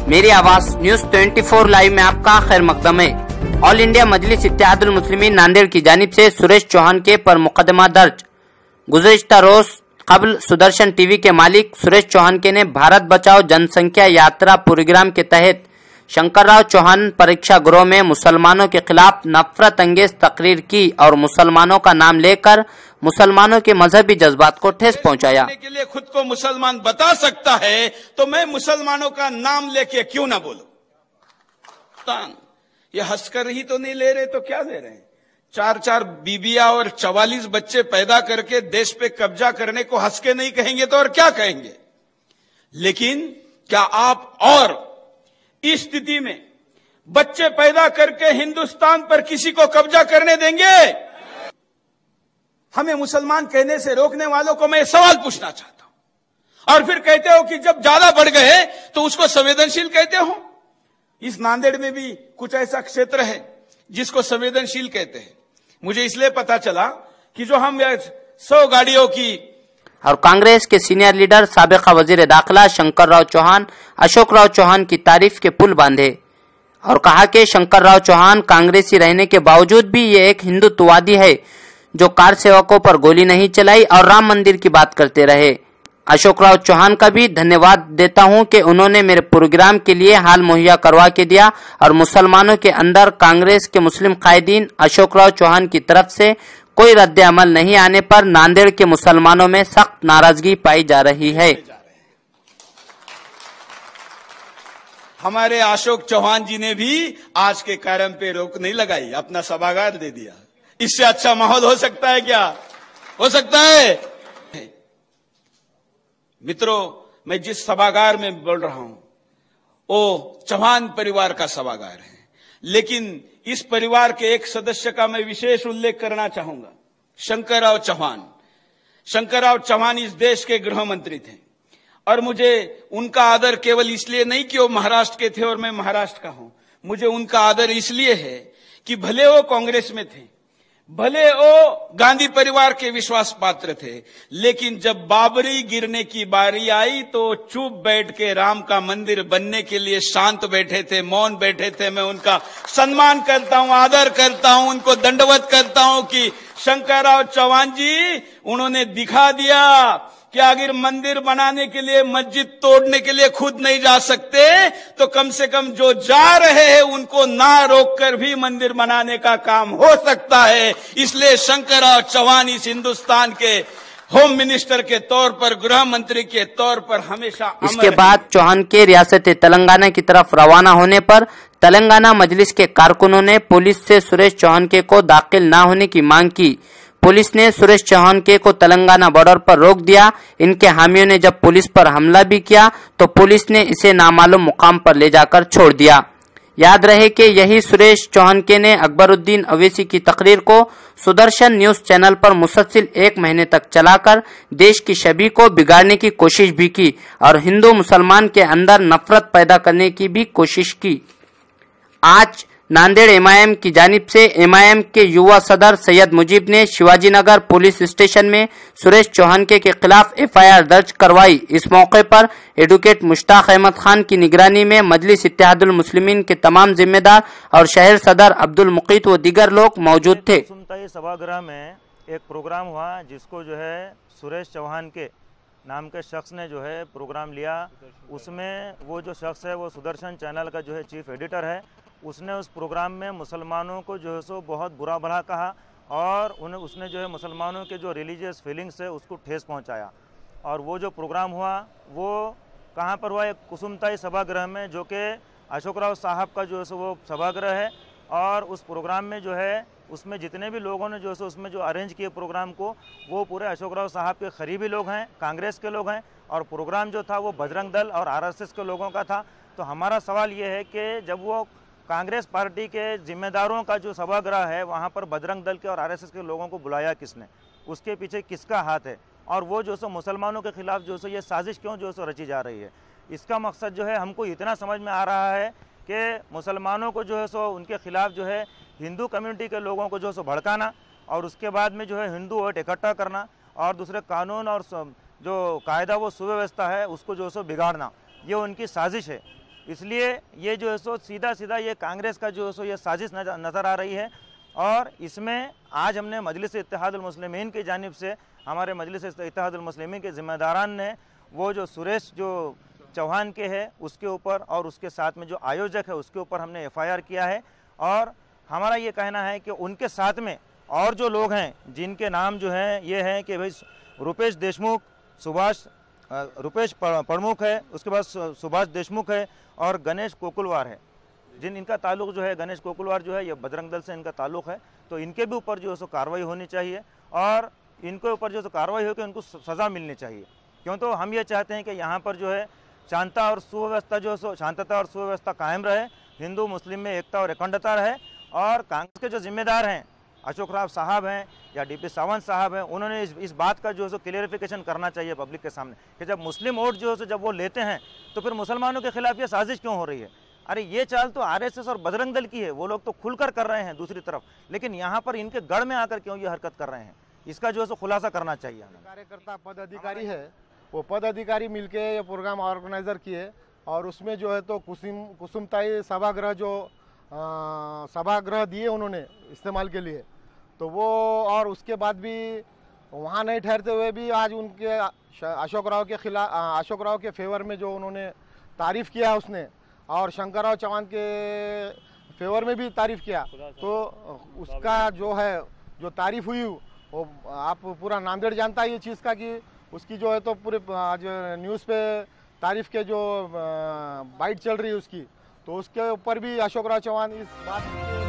मेरी आवाज news 24 live में आपका खैर मकदम है। ऑल इंडिया मजलिस इत्तेहादुल मुस्लिमीन नांदेड़ की जानिब से सुरेश चौहान के पर मुकदमा दर्ज। गुज़िश्ता रोज कबल सुदर्शन टीवी के मालिक सुरेश चौहान के ने भारत बचाओ जनसंख्या यात्रा प्रोग्राम के तहत शंकरराव चौहान परीक्षा गृह में मुसलमानों के खिलाफ नफरत अंगेज तकरीर की और मुसलमानों का नाम लेकर मुसलमानों के मजहबी जज्बात को ठेस पहुंचाया। के लिए खुद को मुसलमान बता सकता है तो मैं मुसलमानों का नाम लेके क्यों ना बोलूं। ये हंसकर ही तो नहीं ले रहे तो क्या दे रहे हैं। 4 बीबियां और 44 बच्चे पैदा करके देश पे कब्जा करने को हंस के नहीं कहेंगे तो और क्या कहेंगे। लेकिन क्या आप और इस स्थिति में बच्चे पैदा करके हिंदुस्तान पर किसी को कब्जा करने देंगे। हमें मुसलमान कहने से रोकने वालों को मैं सवाल पूछना चाहता हूं। और फिर कहते हो कि जब ज्यादा बढ़ गए तो उसको संवेदनशील कहते हो। इस नांदेड़ में भी कुछ ऐसा क्षेत्र है जिसको संवेदनशील कहते हैं। मुझे इसलिए पता चला कि जो हम 100 गाड़ियों की और कांग्रेस के सीनियर लीडर साबिका वजीर दाखिला शंकरराव चौहान अशोकराव चौहान की तारीफ के पुल बांधे और कहा कि शंकरराव चौहान कांग्रेसी रहने के बावजूद भी ये एक हिंदुत्ववादी है जो कार सेवकों पर गोली नहीं चलाई और राम मंदिर की बात करते रहे। अशोकराव चौहान का भी धन्यवाद देता हूं कि उन्होंने मेरे प्रोग्राम के लिए हाल मुहैया करवा के दिया और मुसलमानों के अंदर कांग्रेस के मुस्लिम कायदीन अशोकराव चौहान की तरफ से कोई रद्द अमल नहीं आने पर नांदेड़ के मुसलमानों में सख्त नाराजगी पाई जा रही है। हमारे अशोक चौहान जी ने भी आज के कार्यक्रम पे रोक नहीं लगाई, अपना सभागार दे दिया। इससे अच्छा माहौल हो सकता है क्या? हो सकता है? मित्रों, मैं जिस सभागार में बोल रहा हूं वो चौहान परिवार का सभागार है, लेकिन इस परिवार के एक सदस्य का मैं विशेष उल्लेख करना चाहूंगा। शंकरराव चौहान। शंकरराव चौहान इस देश के गृह मंत्री थे और मुझे उनका आदर केवल इसलिए नहीं कि वो महाराष्ट्र के थे और मैं महाराष्ट्र का हूं। मुझे उनका आदर इसलिए है कि भले वो कांग्रेस में थे, भले वो गांधी परिवार के विश्वास पात्र थे, लेकिन जब बाबरी गिरने की बारी आई तो चुप बैठ के राम का मंदिर बनने के लिए शांत बैठे थे, मौन बैठे थे। मैं उनका सम्मान करता हूं, आदर करता हूं, उनको दंडवत करता हूं कि शंकरराव चौहान जी उन्होंने दिखा दिया कि अगर मंदिर बनाने के लिए, मस्जिद तोड़ने के लिए खुद नहीं जा सकते तो कम से कम जो जा रहे हैं उनको ना रोककर भी मंदिर बनाने का काम हो सकता है। इसलिए शंकरराव चौहान इस हिंदुस्तान के होम मिनिस्टर के तौर पर, गृह मंत्री के तौर पर हमेशा इसके बाद चौहान के रियासत तेलंगाना की तरफ रवाना होने पर तेलंगाना मजलिस के कारकुनों ने पुलिस से सुरेश चौहान के को दाखिल न होने की मांग की। पुलिस ने सुरेश चौहान के को तेलंगाना बॉर्डर पर रोक दिया। इनके हामियों ने जब पुलिस पर हमला भी किया तो पुलिस ने इसे नामालूम मुकाम पर ले जाकर छोड़ दिया। याद रहे कि यही सुरेश चौहान के ने अकबरुद्दीन अवैसी की तकरीर को सुदर्शन न्यूज चैनल पर मुसलसिल 1 महीने तक चलाकर देश की छवि को बिगाड़ने की कोशिश भी की और हिंदू मुसलमान के अंदर नफरत पैदा करने की भी कोशिश की। आज नांदेड़ एमआईएम की जानिब से एमआईएम के युवा सदर सैयद मुजीब ने शिवाजी नगर पुलिस स्टेशन में सुरेश चौहान के खिलाफ एफआईआर दर्ज करवाई। इस मौके पर एडवोकेट मुश्ताक अहमद खान की निगरानी में मजलिस इत्तेहादुल मुस्लिमीन के तमाम जिम्मेदार और शहर सदर अब्दुल मुकीत व दीगर लोग मौजूद थे। सभागृह में एक प्रोग्राम हुआ जिसको जो है सुरेश चौहान के नाम के शख्स ने जो है प्रोग्राम लिया। उसमें वो जो शख्स है वो सुदर्शन चैनल का जो है चीफ एडिटर है। उसने उस प्रोग्राम में मुसलमानों को जो है सो बहुत बुरा भला कहा और उसने जो है मुसलमानों के जो रिलीजियस फीलिंग्स है उसको ठेस पहुंचाया। और वो जो प्रोग्राम हुआ वो कहाँ पर हुआ? एक कुसुमताई सभागृह में, जो कि अशोकराव साहब का जो है सो वो सभागृह है। और उस प्रोग्राम में जो है उसमें जितने भी लोगों ने जो है उसमें जो अरेंज किए प्रोग्राम को, वो पूरे अशोकराव साहब के करीबी लोग हैं, कांग्रेस के लोग हैं। और प्रोग्राम जो था वो बजरंग दल और आरएसएस के लोगों का था। तो हमारा सवाल ये है कि जब वो कांग्रेस पार्टी के जिम्मेदारों का जो सभागृह है वहाँ पर बजरंग दल के और आरएसएस के लोगों को बुलाया किसने? उसके पीछे किसका हाथ है? और वो जो सो मुसलमानों के खिलाफ जो सो ये साजिश क्यों जो सो रची जा रही है? इसका मकसद जो है हमको इतना समझ में आ रहा है कि मुसलमानों को जो है सो उनके खिलाफ जो है हिंदू कम्युनिटी के लोगों को जो सो भड़काना और उसके बाद में जो है हिंदू वोट इकट्ठा करना और दूसरे कानून और जो कायदा वो सुव्यवस्था है उसको जो सो बिगाड़ना, ये उनकी साजिश है। इसलिए ये जो है सो सीधा सीधा ये कांग्रेस का जो है सो ये साजिश नज़र आ रही है। और इसमें आज हमने मजलिस इत्तेहादुल मुस्लिमीन की जानिब से, हमारे मजलिस इत्तेहादुल मुस्लिमीन के ज़िम्मेदारान ने वो जो सुरेश जो चौहान के है उसके ऊपर और उसके साथ में जो आयोजक है उसके ऊपर हमने FIR किया है। और हमारा ये कहना है कि उनके साथ में और जो लोग हैं जिनके नाम जो हैं ये हैं कि भाई रुपेश देशमुख, रुपेश प्रमुख है, उसके बाद सुभाष देशमुख है और गणेश कोकुलवार है, जिन इनका ताल्लुक जो है, गणेश कोकुलवार जो है ये बजरंग दल से इनका ताल्लुक है। तो इनके भी ऊपर जो है सो कार्रवाई होनी चाहिए और इनके ऊपर जो है कार्रवाई होकर उनको सज़ा मिलनी चाहिए। क्यों तो हम ये चाहते हैं कि यहाँ पर जो है शांतता और सुव्यवस्था जो है शांतता और सुव्यवस्था कायम रहे, हिंदू मुस्लिम में एकता और अखंडता रहे। और कांग्रेस के जो जिम्मेदार हैं अशोक राव साहब हैं या DP सावंत साहब हैं, उन्होंने इस बात का जो है क्लियरिफिकेशन करना चाहिए पब्लिक के सामने कि जब मुस्लिम वोट जो है जब वो लेते हैं तो फिर मुसलमानों के खिलाफ ये साजिश क्यों हो रही है। अरे ये चाल तो RSS और बजरंग दल की है, वो लोग तो खुलकर कर रहे हैं दूसरी तरफ, लेकिन यहाँ पर इनके गढ़ में आकर क्यों ये हरकत कर रहे हैं, इसका जो है खुलासा करना चाहिए हमें। कार्यकर्ता पद अधिकारी है, वो पद अधिकारी मिलके ये प्रोग्राम ऑर्गेनाइजर किए और उसमें जो है तो कुसुमताई सभागृह जो सभागृह दिए उन्होंने इस्तेमाल के लिए, तो वो और उसके बाद भी वहाँ नहीं ठहरते हुए भी आज उनके अशोक राव के फेवर में जो उन्होंने तारीफ़ किया उसने और शंकरराव चौहान के फेवर में भी तारीफ़ किया, तो उसका जो है जो तारीफ़ हुई वो आप पूरा नांदेड़ जानता है ये चीज़ का कि उसकी जो है तो पूरे आज न्यूज़ पे तारीफ़ के जो बाइट चल रही है उसकी, तो उसके ऊपर भी अशोक राव चौहान इस बात